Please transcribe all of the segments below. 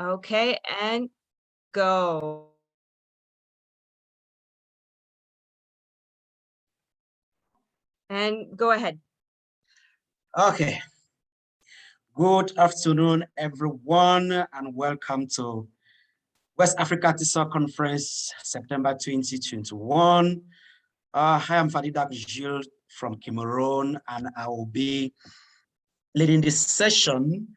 Okay, and go. And go ahead. Okay. Good afternoon, everyone, and welcome to West Africa TISA Conference, September 2021. Hi, I'm Fadidac from Cameroon, and I will be leading this session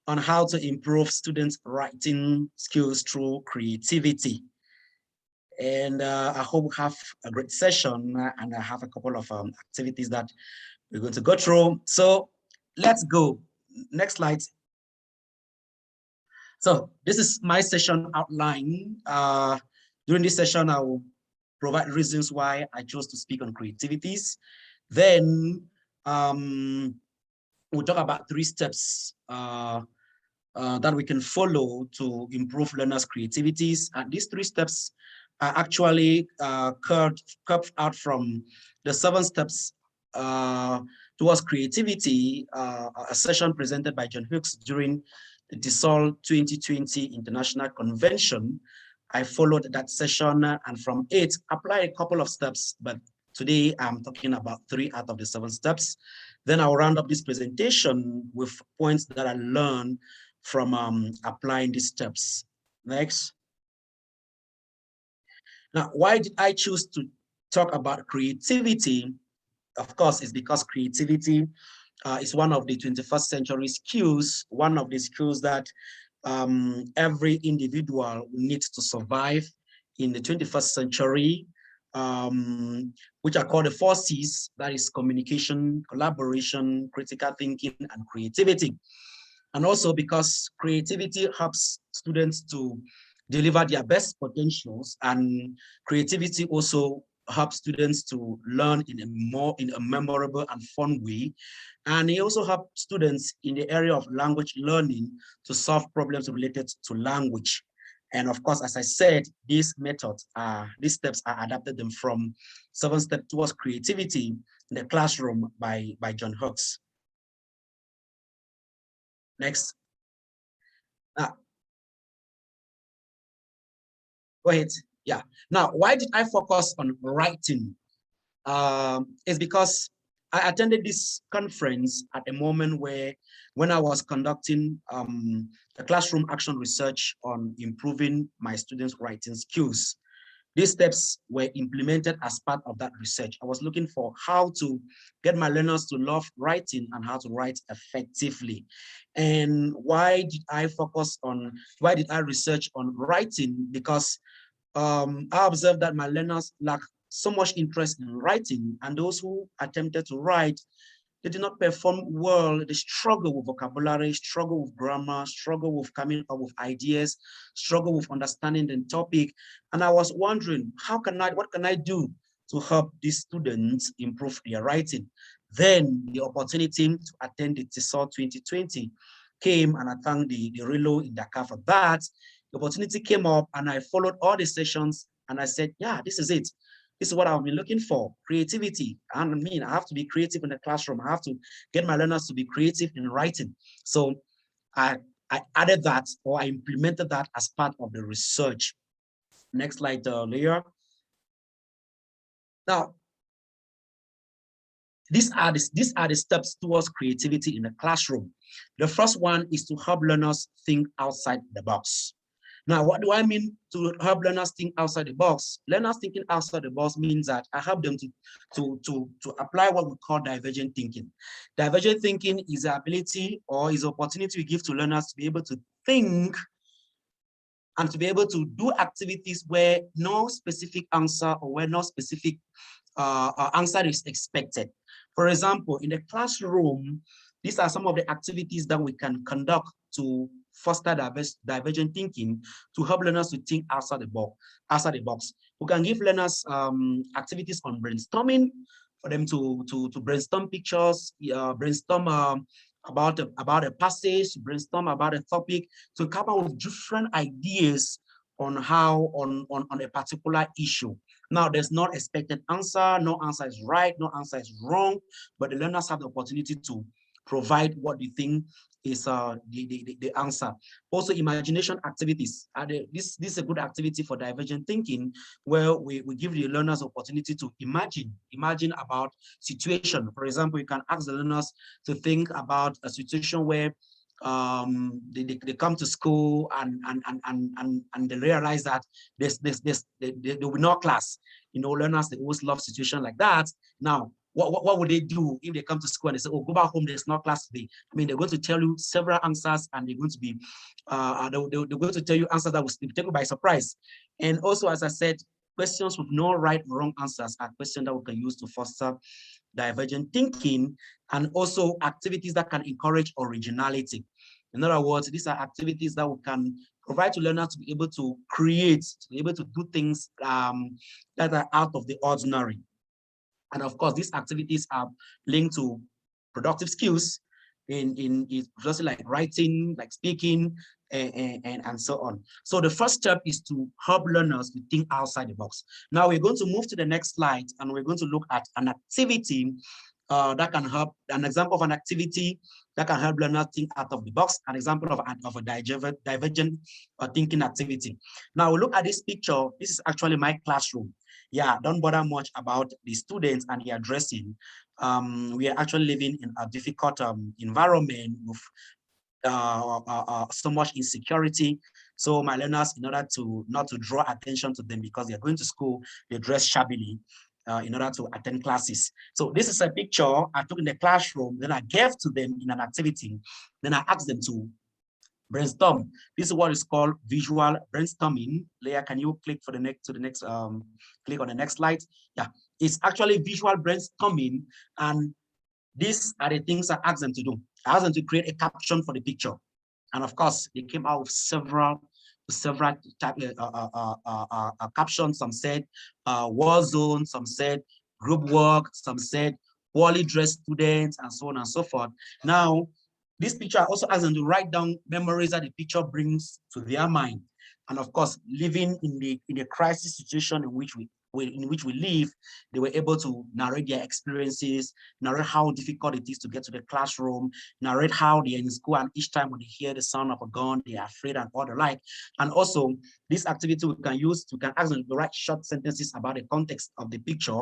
on how to improve students' writing skills through creativity. And I hope we have a great session, and I have a couple of activities that we're going to go through. So let's go. Next slide. So this is my session outline. During this session, I will provide reasons why I chose to speak on creativities. Then we'll talk about 3 steps that we can follow to improve learners' creativities. And these 3 steps are actually carved out from the 7 steps towards creativity, a session presented by John Hughes during the TESOL 2020 International Convention. I followed that session, and from it, apply a couple of steps, but today I'm talking about 3 out of the 7 steps. Then I'll round up this presentation with points that I learned from applying these steps. Next. Now, why did I choose to talk about creativity? Of course, it's because creativity is one of the 21st century skills, one of the skills that every individual needs to survive in the 21st century, which are called the 4 C's, that is communication, collaboration, critical thinking, and creativity. And also because creativity helps students to deliver their best potentials, and creativity also helps students to learn in a memorable and fun way. And it also helps students in the area of language learning to solve problems related to language. And of course, as I said, these steps are adapted them from 7 Steps Towards Creativity in the Classroom by John Hughes. Next. Now, go ahead. Yeah. Now, why did I focus on writing? It's because I attended this conference at a moment when I was conducting a classroom action research on improving my students' writing skills. These steps were implemented as part of that research. I was looking for how to get my learners to love writing and how to write effectively. And why did I research on writing? Because I observed that my learners lack so much interest in writing, and those who attempted to write, they did not perform well. They struggle with vocabulary, struggle with grammar, struggle with coming up with ideas, struggle with understanding the topic. And I was wondering, what can I do to help these students improve their writing? Then the opportunity to attend the TESOL 2020 came, and I thank the Relo in Dakar for that. The opportunity came up, and I followed all the sessions, and I said, yeah, this is it. This is what I've been looking for, creativity. And I mean, I have to be creative in the classroom. I have to get my learners to be creative in writing. So I added that, or I implemented that as part of the research. Next slide, Leah. Now, these are the steps towards creativity in the classroom. The first one is to help learners think outside the box. Now, what do I mean to help learners think outside the box? Learners thinking outside the box means that I help them to apply what we call divergent thinking. Divergent thinking is the ability or is the opportunity we give to learners to be able to think and to be able to do activities where no specific answer or where no specific answer is expected. For example, in the classroom, these are some of the activities that we can conduct to foster divergent thinking, to help learners to think outside the box. We can give learners activities on brainstorming for them to brainstorm pictures, brainstorm about a passage, brainstorm about a topic, to come up with different ideas on a particular issue. Now, there's no expected answer, no answer is right, no answer is wrong, but the learners have the opportunity to provide what they think is the answer. Also, imagination activities. This is a good activity for divergent thinking, where we give the learners opportunity to imagine about situation. For example, you can ask the learners to think about a situation where they come to school and they realize that there will be no class. You know, learners, they always love situation like that. Now, what would they do if they come to school and they say, oh, go back home, there's no class today? I mean, they're going to tell you several answers, and they're going to be they're going to tell you answers that will take you by surprise. And also, as I said, questions with no right or wrong answers are questions that we can use to foster divergent thinking, and also activities that can encourage originality. In other words, these are activities that we can provide to learners to be able to create, to be able to do things that are out of the ordinary. And of course, these activities are linked to productive skills in just like writing, like speaking, and so on. So the first step is to help learners to think outside the box. Now we're going to move to the next slide, and we're going to look at an activity that can help, an example of an activity that can help learners think out of the box, an example of a divergent thinking activity. Now we look at this picture. This is actually my classroom. Yeah, don't bother much about the students and their dressing. We are actually living in a difficult environment with so much insecurity. So my learners, in order to not to draw attention to them because they're going to school, they dress shabbily in order to attend classes. So this is a picture I took in the classroom, then I gave to them in an activity. Then I asked them to brainstorm. This is what is called visual brainstorming. Leah, can you click for the next click on the next slide? Yeah, it's actually visual brainstorming, and these are the things I asked them to do. I asked them to create a caption for the picture, and of course, they came out with several captions. Some said war zone, some said group work, some said poorly dressed students, and so on and so forth. Now, this picture, I also asked them to write down memories that the picture brings to their mind. And of course, living in the crisis situation in which we live, they were able to narrate their experiences, narrate how difficult it is to get to the classroom, narrate how they're in school, and each time when they hear the sound of a gun, they are afraid and all the like. And also, this activity we can use, we can ask them to write short sentences about the context of the picture,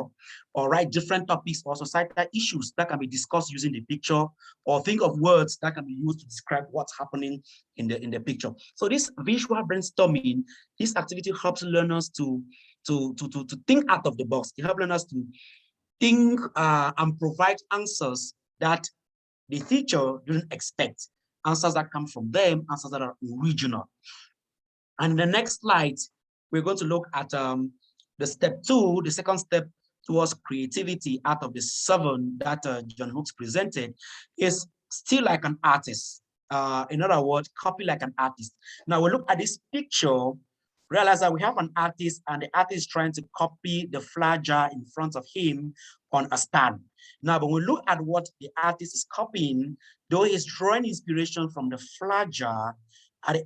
or write different topics or societal issues that can be discussed using the picture, or think of words that can be used to describe what's happening in the picture. So this visual brainstorming, this activity helps learners to think out of the box. It helps learners to think and provide answers that the teacher didn't expect, answers that come from them, answers that are original. And in the next slide, we're going to look at the step 2, the second step towards creativity out of the 7 that John Hooks presented, is still like an artist. In other words, copy like an artist. Now we look at this picture, realize that we have an artist, and the artist is trying to copy the flour jar in front of him on a stand. Now, when we look at what the artist is copying, though he's drawing inspiration from the flour jar, what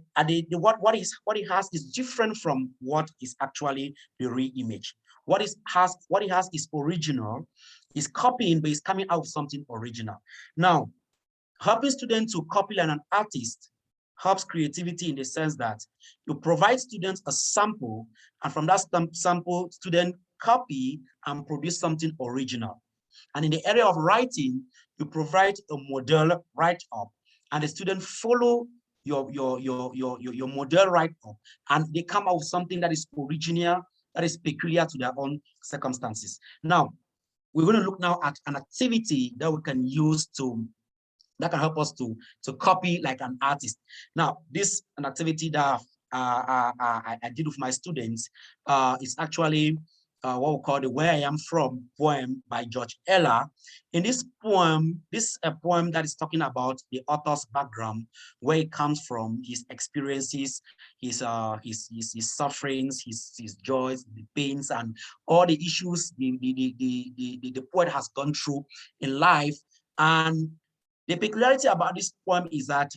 he has is different from what is actually the real image. What he has is original, is copying, but he's coming out with something original. Now, helping students to copy like an artist helps creativity in the sense that you provide students a sample, and from that sample, student copy and produce something original. And in the area of writing, you provide a model write-up, and the student follow your model write-up, and they come out with something that is original, that is peculiar to their own circumstances. Now, we're going to look now at an activity that we can use that can help us to copy like an artist. Now, this an activity that I did with my students. It's actually what we call the Where I Am From poem by George Eller. In this poem, this is a poem that is talking about the author's background, where he comes from, his experiences, his sufferings, his joys, the pains, and all the issues the poet has gone through in life. And the peculiarity about this poem is that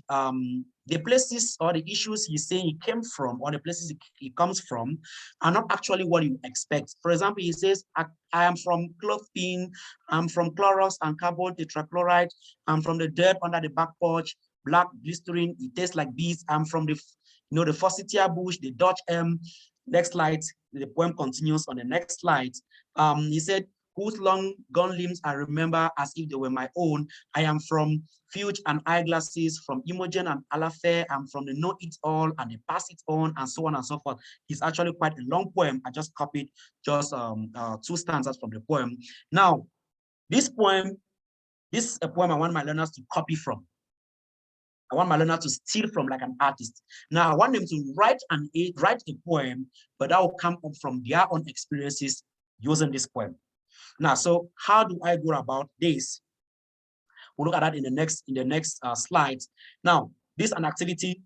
the places or the issues he's saying he came from, or the places he comes from, are not actually what you expect. For example, he says, I am from clothing, I'm from Clorox and carbon tetrachloride, I'm from the dirt under the back porch, black, blistering, it tastes like bees. I'm from the, the forsythia bush, the Dutch elm. Next slide, the poem continues on the next slide. He said, whose long gone limbs I remember as if they were my own. I am from Fuge and Eyeglasses, from Imogen and Alafair. I'm from the Know It All and the Pass It On, and so on and so forth. It's actually quite a long poem. I just copied just 2 stanzas from the poem. Now, this poem, this is a poem I want my learners to copy from. I want my learner to steal from like an artist. Now, I want them to write a poem, but that will come up from their own experiences using this poem. Now, so how do I go about this? We'll look at that in the next slide. Now, this is an activity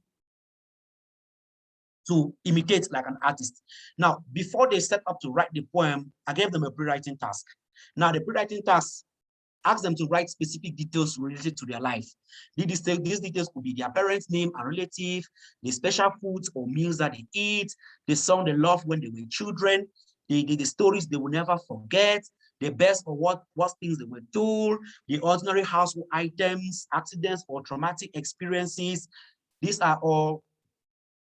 to imitate like an artist. Now, before they set up to write the poem, I gave them a pre-writing task. Now, the pre-writing task, ask them to write specific details related to their life. These details could be their parents' name and relative, the special foods or meals that they eat, the song they loved when they were children, the stories they will never forget, the best or what things they were told, the ordinary household items, accidents or traumatic experiences. These are all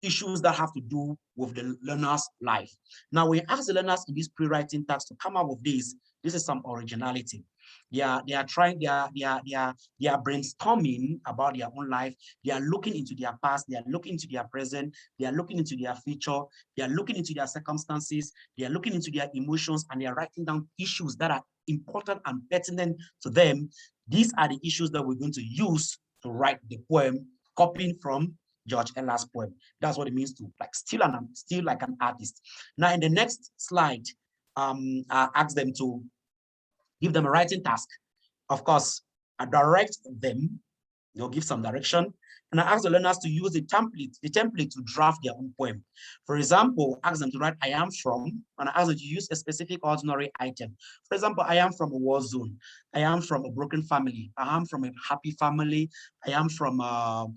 issues that have to do with the learner's life. Now, we ask the learners in this pre-writing task to come up with this. This is some originality. They are brainstorming about their own life. They are looking into their past. They are looking into their present. They are looking into their future. They are looking into their circumstances. They are looking into their emotions, and they are writing down issues that are important and pertinent to them. These are the issues that we're going to use to write the poem, copying from George Eliot's poem. That's what it means to like steal like an artist. Now, in the next slide, I ask them to give them a writing task. Of course, I direct them, give some direction, and I ask the learners to use the template to draft their own poem. For example, ask them to write, I am from, and I ask them to use a specific ordinary item. For example, I am from a war zone. I am from a broken family. I am from a happy family. I am from a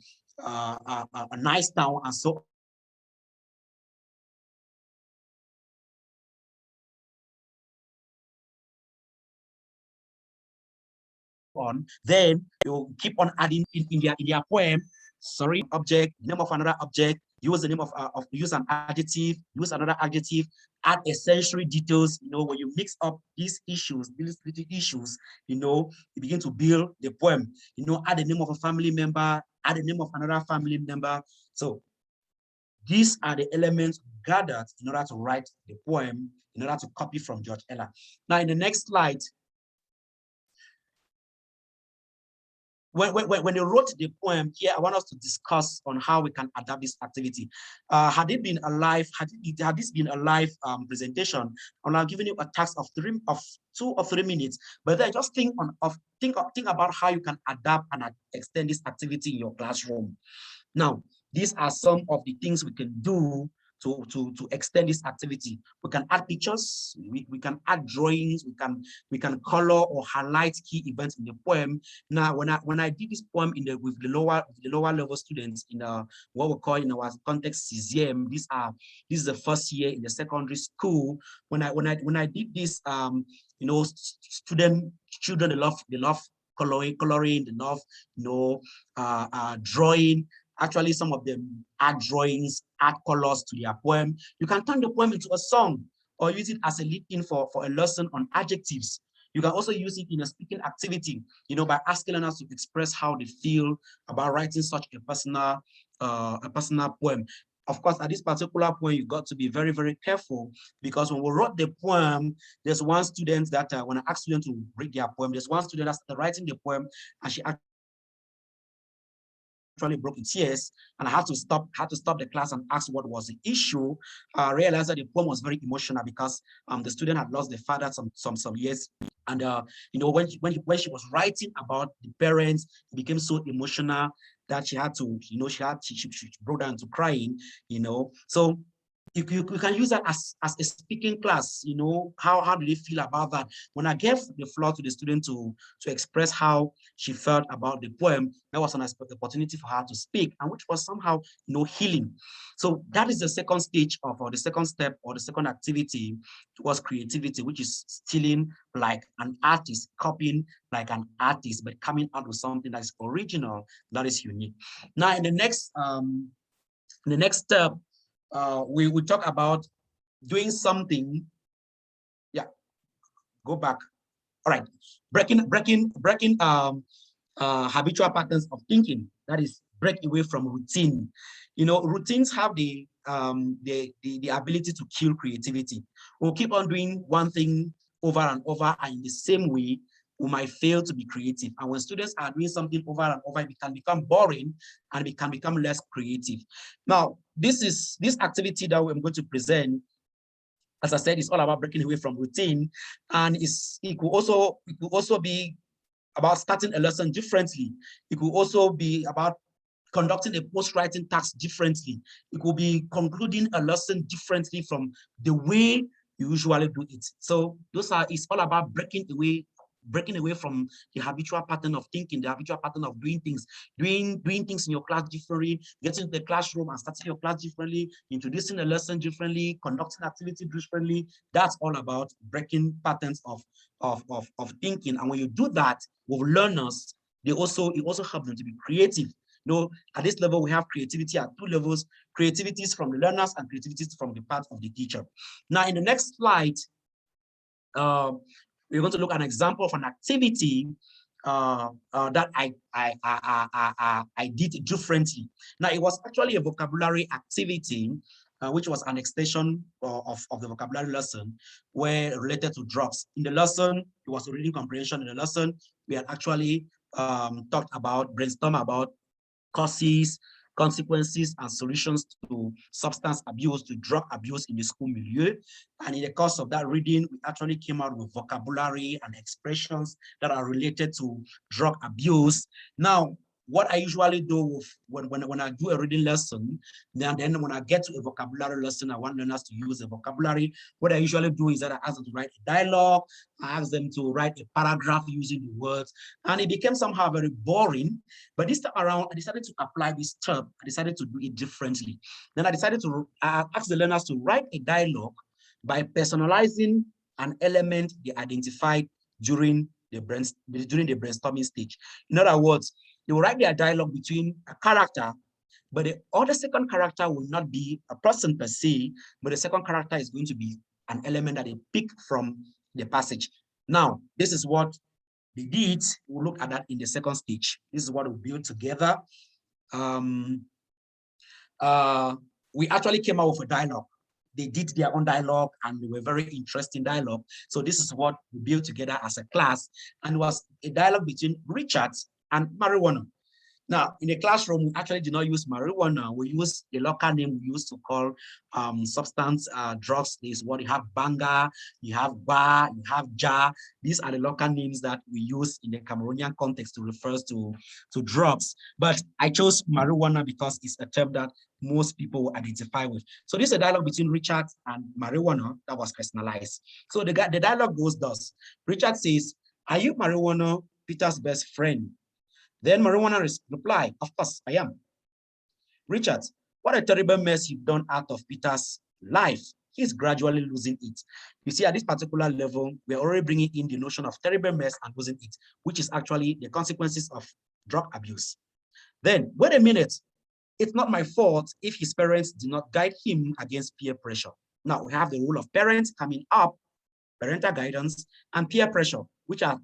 nice town, and so on. Then you keep on adding in their poem, sorry, object, name of another object, use the name use an adjective, use another adjective, add essential details. When you mix up these issues, these little issues, you begin to build the poem. Add the name of a family member, add the name of another family member. So these are the elements gathered in order to write the poem, in order to copy from George Eliot. Now, in the next slide, when they wrote the poem here, I want us to discuss on how we can adapt this activity. Had it been a live, had this been a live presentation, I'll give you a task of 2 or 3 minutes. But then just think about how you can adapt and extend this activity in your classroom. Now, these are some of the things we can do to extend this activity. We can add pictures, we can add drawings, we can color or highlight key events in the poem. Now, when I did this poem with the lower level students in what we call in our context CCM, this is the first year in the secondary school. When I did this, children, they love coloring, they love drawing. Actually, some of them add drawings, add colors to their poem. You can turn the poem into a song or use it as a lead-in for a lesson on adjectives. You can also use it in a speaking activity, by asking learners to express how they feel about writing such a personal poem. Of course, at this particular point, you got to be very, very careful, because when we wrote the poem, there's one student that when I asked students to read their poem, there's one student that's writing the poem, and she broke in tears, and I had to stop the class and ask what was the issue. I realized that the poem was very emotional because the student had lost their father some years, and when she was writing about the parents, it became so emotional that she had to, she broke down to crying. So you can use that as a speaking class. You know, how do they feel about that? When I gave the floor to the student to express how she felt about the poem, that was an opportunity for her to speak, and which was somehow, you know, healing. So that is the second stage of, or the second step, or the second activity towards creativity, which is stealing like an artist, copying like an artist, but coming out with something that's original, that is unique. Now, in the next step, we talk about doing something. Yeah, go back. All right, breaking habitual patterns of thinking. That is, break away from routine. You know, routines have the ability to kill creativity. We'll keep on doing one thing over and over, and in the same way, we might fail to be creative. And when students are doing something over and over, it can become boring and it can become less creative. Now, this activity that I'm going to present, as I said, is all about breaking away from routine, and it could also be about starting a lesson differently. It could also be about conducting a post-writing task differently. It could be concluding a lesson differently from the way you usually do it. So it's all about breaking away from the habitual pattern of thinking, the habitual pattern of doing things, doing things in your class differently, getting to the classroom and starting your class differently, introducing a lesson differently, conducting activity differently. That's all about breaking patterns of thinking. And when you do that with learners, it also helps them to be creative. You know, at this level, we have creativity at two levels: creativities from the learners and creativities from the part of the teacher. Now, in the next slide, we're going to look at an example of an activity that I did differently. Now, it was actually a vocabulary activity, which was an extension of the vocabulary lesson, where related to drugs. In the lesson, it was a reading comprehension. In the lesson, we had actually brainstorm about causes, consequences, and solutions to substance abuse, to drug abuse in the school milieu. And in the course of that reading, we actually came out with vocabulary and expressions that are related to drug abuse. Now, what I usually do when I do a reading lesson, then when I get to a vocabulary lesson, I want learners to use a vocabulary. What I usually do is that I ask them to write a dialogue, I ask them to write a paragraph using the words, and it became somehow very boring. But this time around, I decided to apply this term. I decided to do it differently. Then I decided to ask the learners to write a dialogue by personalizing an element they identified during the brainstorming stage. In other words, they will write their dialogue between a character, but the other second character will not be a person per se, but the second character is going to be an element that they pick from the passage. Now, this is what they did. We'll look at that in the second stage. This is what we built together. We actually came out with a dialogue. They did their own dialogue, and they were very interesting dialogue. So this is what we built together as a class, and it was a dialogue between Richard and marijuana. Now, in the classroom, we actually did not use marijuana. We use the local name we used to call substance drugs. There's what you have: banga, you have bar, you have jar. These are the local names that we use in the Cameroonian context to refer to drugs. But I chose marijuana because it's a term that most people will identify with. So this is a dialogue between Richard and marijuana that was personalized. So the dialogue goes thus. Richard says, "Are you marijuana, Peter's best friend?" Then marijuana replied, "Of course I am." "Richard, what a terrible mess you've done out of Peter's life. He's gradually losing it." You see, at this particular level, we're already bringing in the notion of terrible mess and losing it, which is actually the consequences of drug abuse. Then, wait a minute. It's not my fault if his parents did not guide him against peer pressure. Now, we have the role of parents coming up, parental guidance, and peer pressure, which are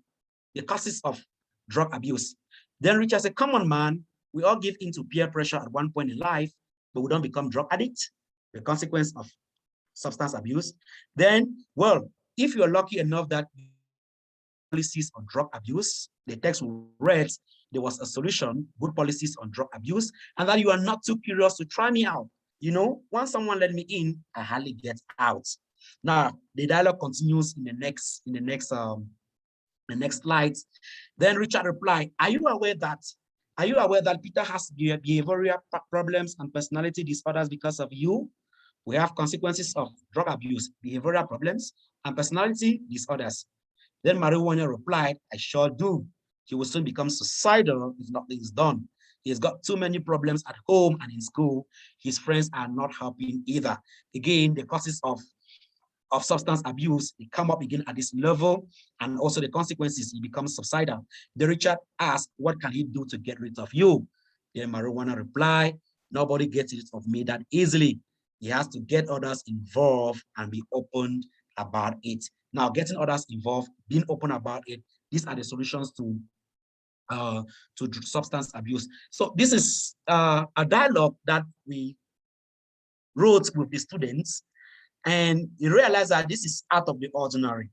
the causes of drug abuse. Then Richard said, "Come on, man, we all give in to peer pressure at one point in life, but we don't become drug addicts, the consequence of substance abuse." Then, well, if you're lucky enough that policies on drug abuse, the text we read, there was a solution, good policies on drug abuse, and that you are not too curious to try me out. You know, once someone let me in, I hardly get out. Now, the dialogue continues in the next slides. Then Richard replied, are you aware that Peter has behavioral problems and personality disorders because of you?" We have consequences of drug abuse, behavioral problems, and personality disorders. Then marijuana replied, I sure do. He will soon become suicidal if nothing is done. He's got too many problems at home and in school. His friends are not helping either. Again, the causes of substance abuse, they come up again at this level, and also the consequences, he becomes suicidal. The Richard asked, what can he do to get rid of you? Then marijuana replied, nobody gets rid of me that easily. He has to get others involved and be open about it. Now, getting others involved, being open about it, these are the solutions to substance abuse. So this is a dialogue that we wrote with the students, and you realize that this is out of the ordinary.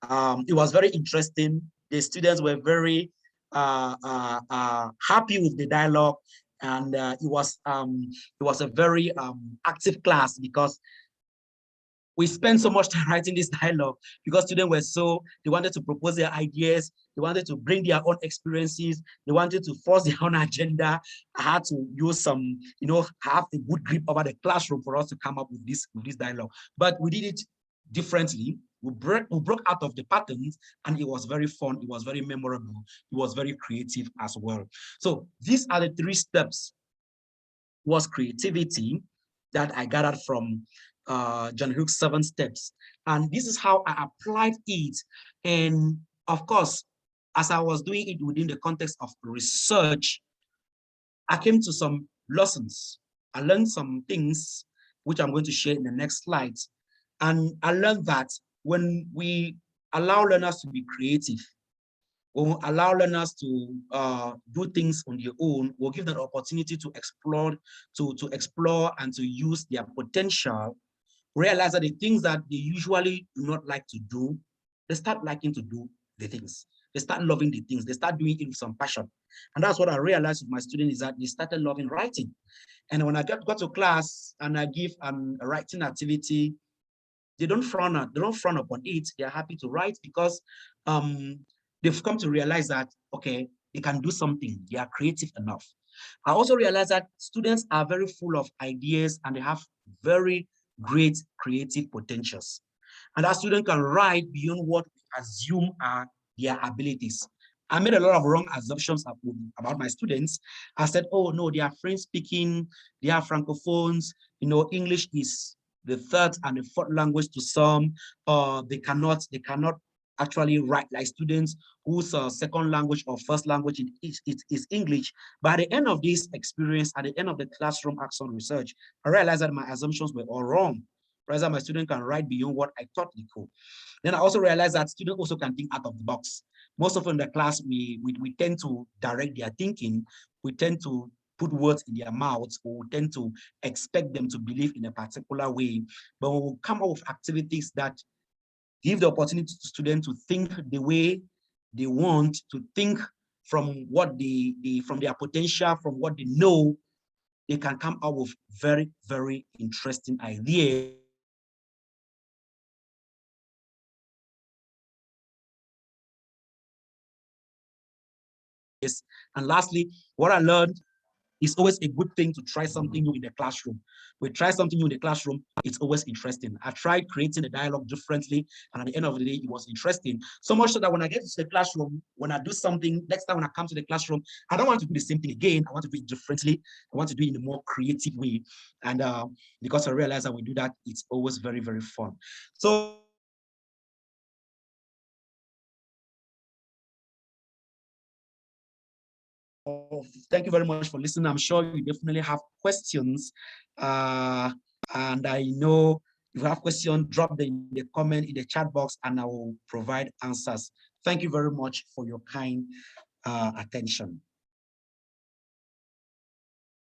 It was very interesting. The students were very happy with the dialogue, and it was a very active class because we spent so much time writing this dialogue because students were they wanted to propose their ideas, they wanted to bring their own experiences, they wanted to force their own agenda. I had to use some, have a good grip over the classroom for us to come up with this dialogue. But we did it differently. We broke out of the patterns, and it was very fun. It was very memorable. It was very creative as well. So these are the 3 steps was creativity that I gathered from John Hughes' 7 steps. And this is how I applied it. And of course, as I was doing it within the context of research, I came to some lessons. I learned some things, which I'm going to share in the next slides. And I learned that when we allow learners to be creative, we'll allow learners to do things on their own, we'll give them opportunity to explore, and to use their potential, realize that the things that they usually do not like to do, they start liking to do the things. They start loving the things. They start doing it with some passion. And that's what I realized with my students, is that they started loving writing. And when I got to class and I give a writing activity, they don't frown upon it. They're happy to write because they've come to realize that, okay, they can do something. They are creative enough. I also realized that students are very full of ideas and they have very great creative potentials. And that student can write beyond what we assume are their abilities. I made a lot of wrong assumptions about my students. I said, oh no, they are French speaking, they are Francophones, English is the 3rd and the 4th language to some. They cannot actually write like students whose 2nd language or 1st language is English. By the end of this experience, at the end of the classroom action research, I realized that my assumptions were all wrong. Rather, my student can write beyond what I thought they could. Then I also realized that students also can think out of the box. Most often in the class, we tend to direct their thinking. We tend to put words in their mouths, or we tend to expect them to believe in a particular way. But we will come up with activities that give the opportunity to students to think the way they want, to think from what from their potential, from what they know. They can come up with very, very interesting ideas. And lastly, what I learned, it's always a good thing to try something new in the classroom. We try something new in the classroom, it's always interesting. I tried creating a dialogue differently, and at the end of the day, it was interesting. So much so that when I get to the classroom, when I do something, next time when I come to the classroom, I don't want to do the same thing again. I want to do it differently. I want to do it in a more creative way. And because I realize that we do that, it's always very, very fun. So thank you very much for listening. I'm sure you definitely have questions. And I know if you have questions, drop them in the comment in the chat box and I will provide answers. Thank you very much for your kind attention.